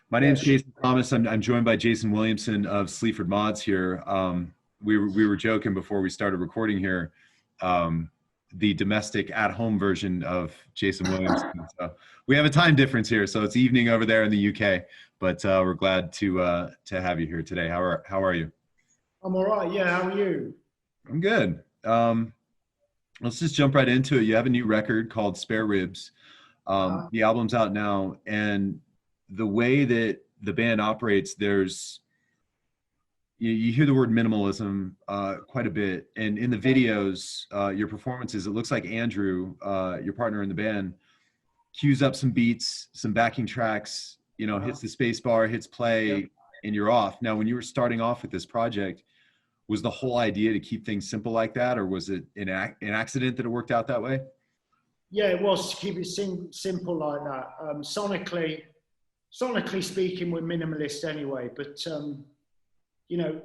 My Yeah, name's Jason Thomas. I'm joined by Jason Williamson of Sleaford Mods here. We were joking before we started recording here, um, the domestic at-home version of Jason Williamson. So we have a time difference here, so it's evening over there in the UK. But we're glad to have you here today. How are you? I'm all right. Yeah, how are you? I'm good. Let's just jump right into it. You have a new record called Spare Ribs. Uh-huh. The album's out now, and the way that the band operates, you hear the word minimalism quite a bit, and in the videos, your performances, it looks like Andrew, your partner in the band, cues up some beats, some backing tracks, Uh-huh. hits the space bar, hits Yeah. play, and you're off. Now, when you were starting off with this project, was the whole idea to keep things simple like that, or was it an accident that it worked out that way? Yeah, it was to keep it simple like that. Sonically speaking, we're minimalist anyway, but you know,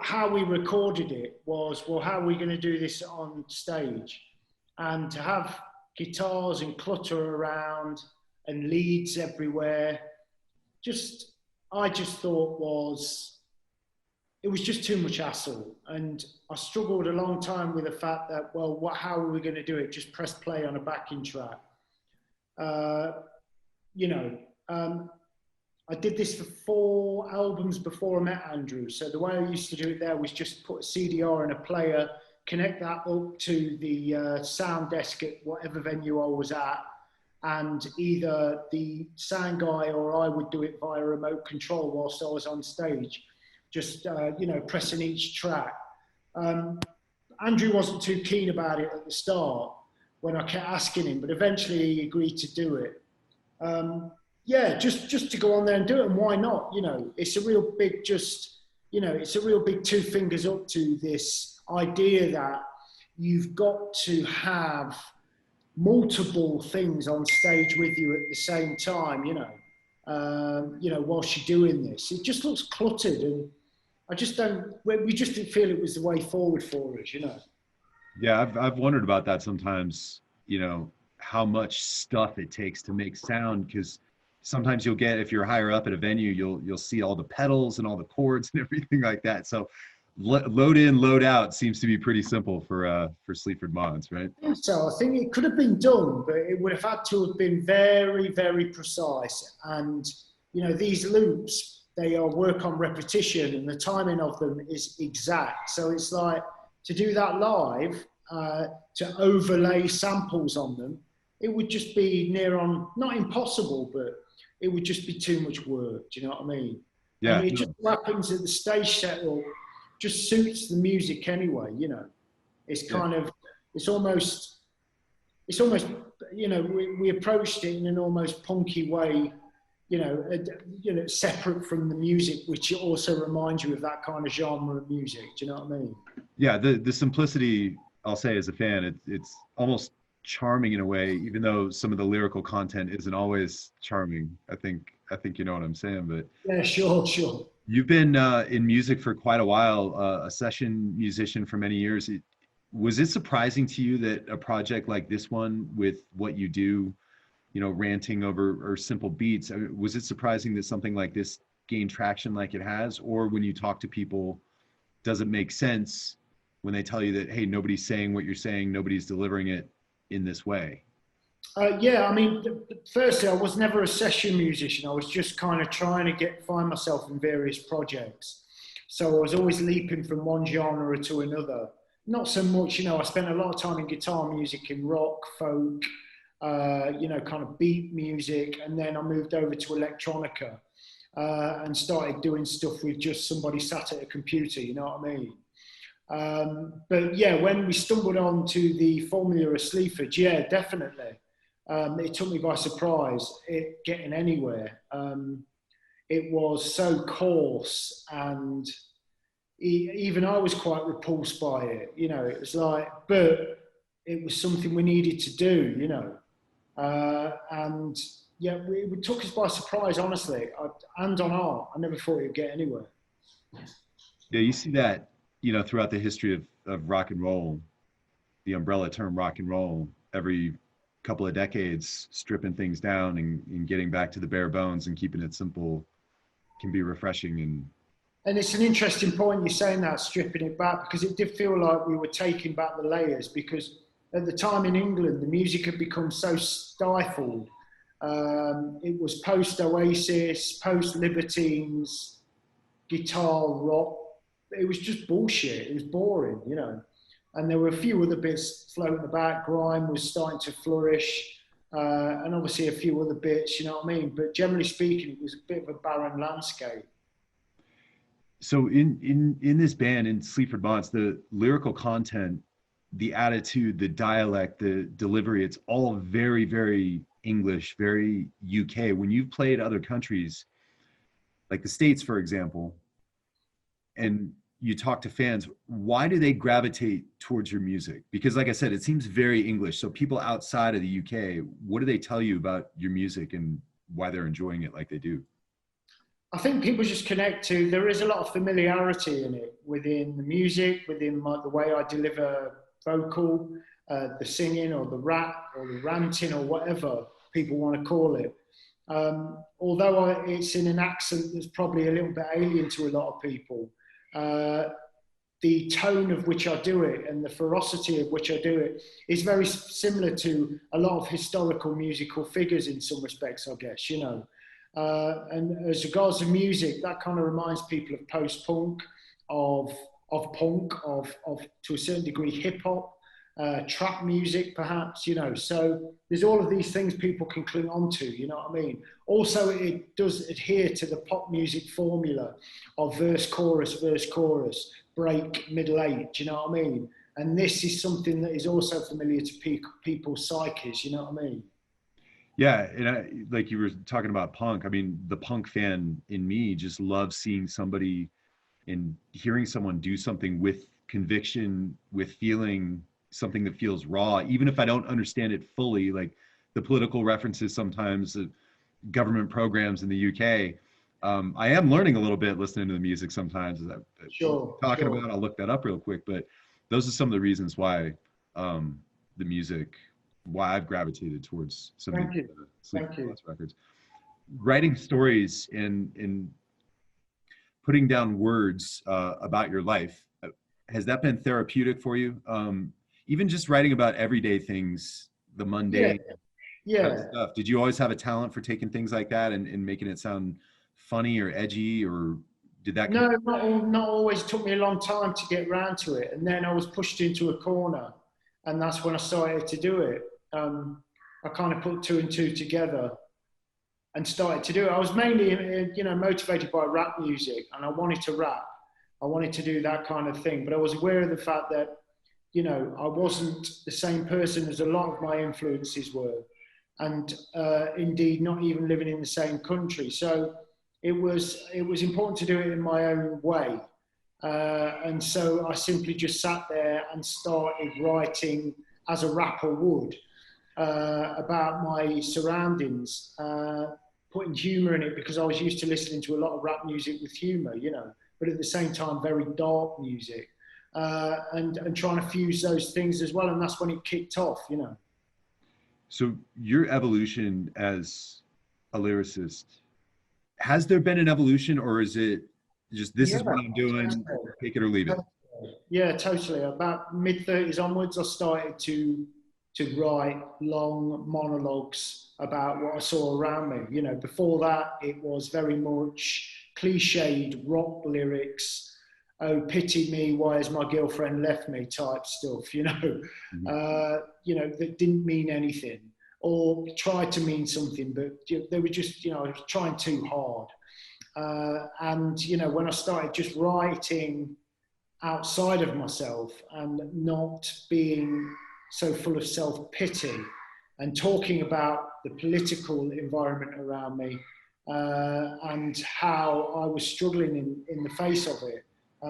how we recorded it was, well, how are we going to do this on stage? And to have guitars and clutter around and leads everywhere, just I just thought was it was just too much hassle. And I struggled a long time with the fact that, well, how are we going to do it? Just press play on a backing track. Uh, you know, um, I did this for 4 albums before I met Andrew. So the way I used to do it there was just put a CDR in a player, connect that up to the sound desk at whatever venue I was at, and either the sound guy or I would do it via remote control whilst I was on stage, just pressing each track. Um, Andrew wasn't too keen about it at the start when I kept asking him, but eventually he agreed to do it. Yeah, just to go on there and do it, and why not? It's a real big it's a real big two fingers up to this idea that you've got to have multiple things on stage with you at the same time, whilst you're doing this. It just looks cluttered, and I just don't, we just didn't feel it was the way forward for us. Yeah, I've wondered about that sometimes, how much stuff it takes to make sound, because sometimes you'll get, if you're higher up at a venue, you'll see all the pedals and all the chords and everything like that. So load in, load out seems to be pretty simple for Sleaford Mods, right? So I think it could have been done, but it would have had to have been very, very precise. And, these loops, they are work on repetition, and the timing of them is exact. So it's like to do that live, to overlay samples on them, it would just be near on, not impossible, but it would just be too much work. Do you know what I mean? And Yeah, it just no, happens that the stage setup just suits the music anyway. It's yeah, kind of, it's almost, we approached it in an almost punky way, separate from the music, which also reminds you of that kind of genre of music. Do you know what I mean? yeah. The simplicity, I'll say as a fan, it's almost charming in a way, even though some of the lyrical content isn't always charming. I think you know what I'm saying, but Yeah, sure, sure. you've been in music for quite a while, a session musician for many years. Was it surprising to you that a project like this one, with what you do, ranting over or simple beats, I mean, was it surprising that something like this gained traction like it has? Or when you talk to people, does it make sense when they tell you that, hey, nobody's saying what you're saying, nobody's delivering it in this way? Yeah, I mean, firstly, I was never a session musician. I was just kind of trying to find myself in various projects. So I was always leaping from one genre to another. Not so much, I spent a lot of time in guitar music, in rock, folk, kind of beat music, and then I moved over to electronica and started doing stuff with just somebody sat at a computer. You know what I mean? But yeah, when we stumbled on to the formula of Sleaford, yeah, definitely. It took me by surprise, it getting anywhere. It was so coarse, and even I was quite repulsed by it. It was like, but it was something we needed to do. And yeah, it took us by surprise, honestly. And on art, I never thought it would get anywhere. Yeah, you see that, throughout the history of rock and roll, the umbrella term rock and roll, every couple of decades, stripping things down and getting back to the bare bones and keeping it simple can be refreshing. And it's an interesting point you're saying that, stripping it back, because it did feel like we were taking back the layers, because at the time in England, the music had become so stifled. It was post-Oasis, post-Libertines, guitar rock. It was just bullshit. It was boring, you know. And there were a few other bits floating about. Grime was starting to flourish, and obviously a few other bits, you know what I mean? But generally speaking, it was a bit of a barren landscape. So in this band, in Sleaford Mods, the lyrical content, the attitude, the dialect, the delivery, it's all very, very English, very UK. When you've played other countries, like the States, for example, and you talk to fans, why do they gravitate towards your music? Because like I said, it seems very English. So people outside of the UK, what do they tell you about your music and why they're enjoying it like they do? I think people just connect to, there is a lot of familiarity in it within the music, within the way I deliver vocal, the singing or the rap or the ranting or whatever people want to call it. Although it's in an accent that's probably a little bit alien to a lot of people, the tone of which I do it and the ferocity of which I do it is very similar to a lot of historical musical figures in some respects, I guess, you know. And as regards to music, that kind of reminds people of post-punk, of punk, of to a certain degree hip-hop, trap music perhaps, you know. So there's all of these things people can cling on to, you know what I mean? Also, it does adhere to the pop music formula of verse, chorus, break, middle eight, you know what I mean? And this is something that is also familiar to people's psyches, you know what I mean? Yeah, and like you were talking about punk, I mean, the punk fan in me just loves seeing somebody and hearing someone do something with conviction, with feeling, something that feels raw, even if I don't understand it fully, like the political references sometimes, government programs in the UK. I am learning a little bit listening to the music sometimes. As I'm talking Sure. about, I'll look that up real quick, but those are some of the reasons why the music, why I've gravitated towards some of Thank the you. Sleaford Thank you. Mods records. Writing stories and putting down words about your life, has that been therapeutic for you? Even just writing about everyday things, the Yeah, mundane kind of yeah. stuff. Did you always have a talent for taking things like that and making it sound funny or edgy, or did that come? No, not always. It took me a long time to get around to it. And then I was pushed into a corner. And that's when I started to do it. I kind of put two and two together and started to do it. I was mainly, you know, motivated by rap music, and I wanted to rap. I wanted to do that kind of thing. But I was aware of the fact that, you know, I wasn't the same person as a lot of my influences were. And indeed, not even living in the same country. So it was important to do it in my own way. And so I simply just sat there and started writing as a rapper would about my surroundings, putting humor in it because I was used to listening to a lot of rap music with humor, you know, but at the same time, very dark music, and trying to fuse those things as well. And that's when it kicked off, you know. So your evolution as a lyricist, has there been an evolution, or is it just this Yeah, is what I'm doing, take it or leave it? yeah, totally. About mid-30s onwards, I started to write long monologues about what I saw around me. You know, before that, it was very much cliched rock lyrics. Oh, pity me, why has my girlfriend left me type stuff, Mhm. you know, that didn't mean anything or tried to mean something, but they were just, you know, trying too hard. And, you know, when I started just writing outside of myself and not being so full of self-pity and talking about the political environment around me and how I was struggling in the face of it,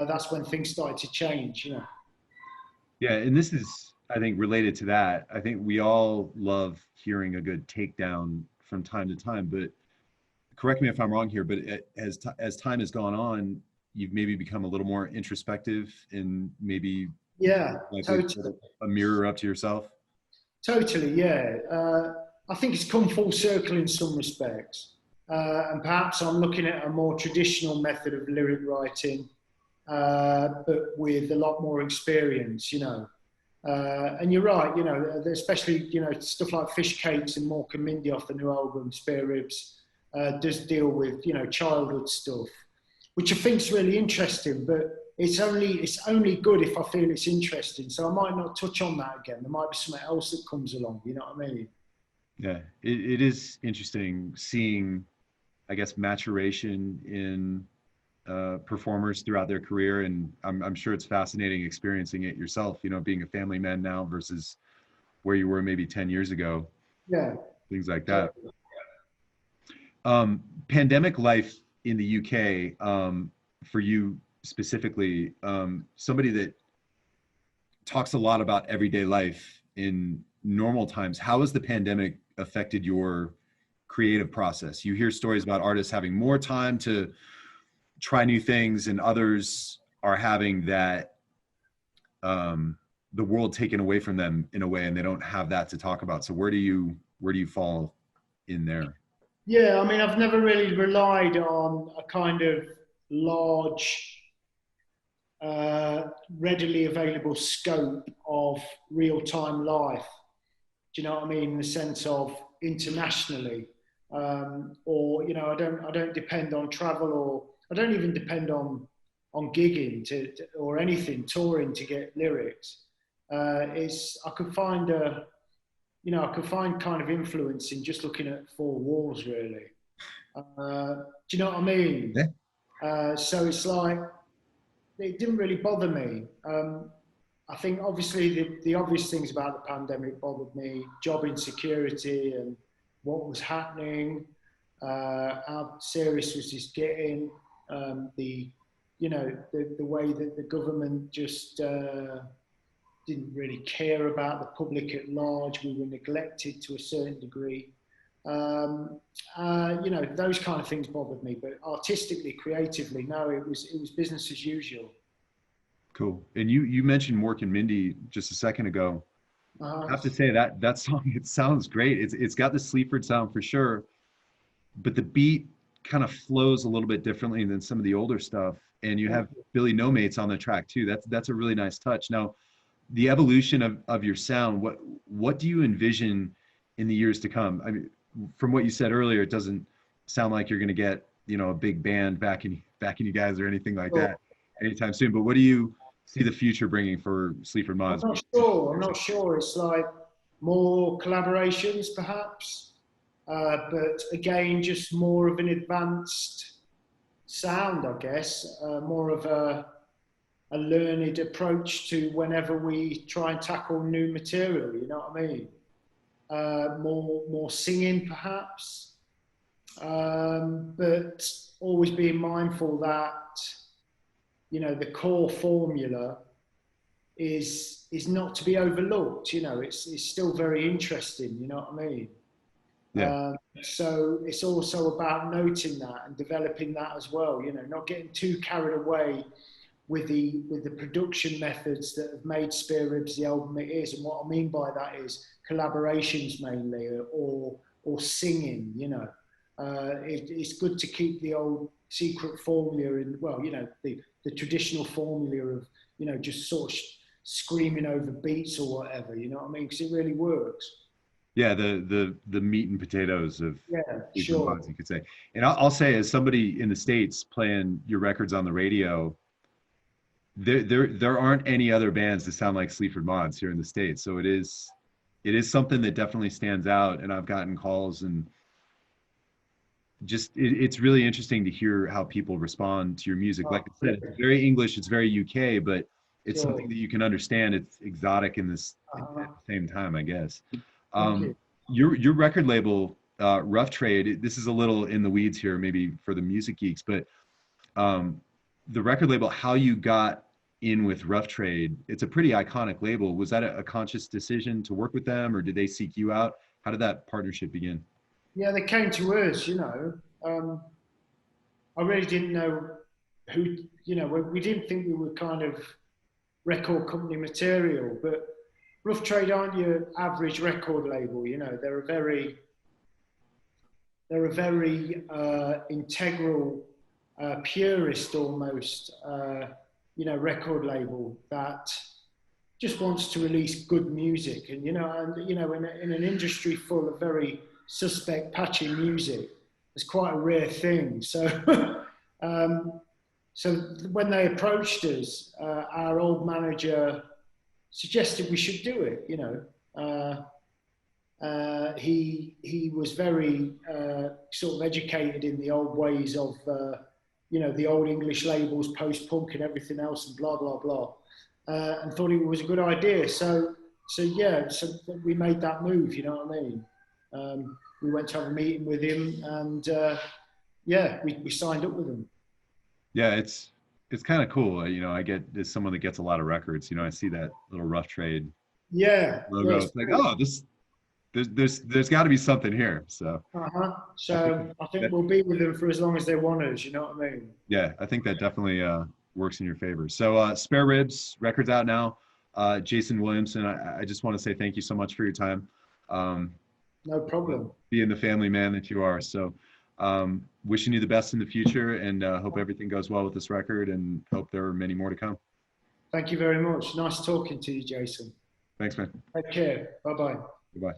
that's when things started to change, you know. Yeah, and this is, I think, related to that. I think we all love hearing a good takedown from time to time, but correct me if I'm wrong here, but as time has gone on, you've maybe become a little more introspective and maybe Yeah, likely to totally. put a mirror up to yourself. Totally, yeah. I think it's come full circle in some respects. And perhaps I'm looking at a more traditional method of lyric writing, but with a lot more experience, you know. And you're right, you know, especially, you know, stuff like Fish Cakes and Mork and Mindy off the new album, Spare Ribs, does deal with, you know, childhood stuff, which I think is really interesting, but it's only good if I feel it's interesting. So I might not touch on that again. There might be something else that comes along, you know what I mean? Yeah, it is interesting seeing, I guess, maturation in performers throughout their career, and I'm sure it's fascinating experiencing it yourself. You know, being a family man now versus where you were maybe 10 years ago, Yeah. things like that. Pandemic life in the UK, for you specifically, somebody that talks a lot about everyday life in normal times. How has the pandemic affected your creative process? You hear stories about artists having more time to try new things, and others are having that the world taken away from them in a way, and they don't have that to talk about. So where do you fall in there? Yeah, I mean, I've never really relied on a kind of large, readily available scope of real-time life. Do you know what I mean? In the sense of internationally, or you know, I don't depend on travel, or I don't even depend on gigging or anything, touring to get lyrics. It's I could find a, you know, I could find kind of influence in just looking at four walls, really. Do you know what I mean? Yeah. So it's like it didn't really bother me. I think obviously the obvious things about the pandemic bothered me: job insecurity and what was happening, how serious was this getting, the you know the way that the government just didn't really care about the public at large. We were neglected to a certain degree. You know, those kind of things bothered me, but artistically, creatively, no, it was business as usual. Cool. And you mentioned Mork and Mindy just a second ago. I Uh, have to say that song, it sounds great. It's got the Sleaford sound for sure, but the beat kind of flows a little bit differently than some of the older stuff. And you have Billy No Mates on the track too. That's a really nice touch. Now, the evolution of your sound, what do you envision in the years to come? I mean, from what you said earlier, it doesn't sound like you're going to get, you know, a big band backing you guys or anything like so that anytime soon. But what do you see the future bringing for Sleaford I'm Mods? not sure. I'm not sure. It's like more collaborations, perhaps, but again, just more of an advanced sound, I guess. More of a learned approach to whenever we try and tackle new material. You know what I mean? More singing, perhaps, but always being mindful that, you know, the core formula is not to be overlooked. You know, it's still very interesting. You know what I mean? Yeah. So it's also about noting that and developing that as well. You know, not getting too carried away with the production methods that have made Spare Ribs the album it is. And what I mean by that is collaborations mainly, or singing. You know, it's good to keep the old secret formula in. Well, you know, the traditional formula of, you know, just sort of screaming over beats or whatever. You know what I mean? Because it really works. Yeah, the meat and potatoes of Yeah, Sleaford sure. Mods, you could say. And I'll say, as somebody in the States playing your records on the radio, there aren't any other bands that sound like Sleaford Mods here in the States. So it is something that definitely stands out. And I've gotten calls, and just it's really interesting to hear how people respond to your music. Like I said, it's very English, it's very UK, but it's something Sure. that you can understand. It's exotic in this at Uh-huh. the same time, I guess. Thank Um, you. your record label, Rough Trade. This is a little in the weeds here, maybe for the music geeks, but um, the record label, how you got in with Rough Trade. It's a pretty iconic label. Was that a conscious decision to work with them, or did they seek you out? How did that partnership begin? Yeah, they came to us, you know. I really didn't know who, you know, we didn't think we were kind of record company material, but Rough Trade aren't your average record label. You know, they're a very integral, purist almost, you know, record label that just wants to release good music. And you know, in an industry full of very suspect, patchy music, it's quite a rare thing. So, so when they approached us, our old manager suggested we should do it. You know, he was very sort of educated in the old ways of you know, the old English labels, post-punk and everything else, and blah blah blah, and thought it was a good idea. So yeah, so we made that move. You know what I mean? We went to have a meeting with him, and yeah, we signed up with him. Yeah, it's kind of cool. You know, I get as someone that gets a lot of records. You know, I see that little Rough Trade Yeah, logo. yeah, It's like, oh, this there's got to be something here. So So I think we'll be with them for as long as they want us. You know what I mean? yeah, I think that definitely works in your favor. So Spare Ribs records out now. Jason Williamson, I just want to say thank you so much for your time. No problem. Being the family man that you are. So wishing you the best in the future, and hope everything goes well with this record, and hope there are many more to come. Thank you very much. Nice talking to you, Jason. Thanks, man. Take care. Bye bye. Goodbye.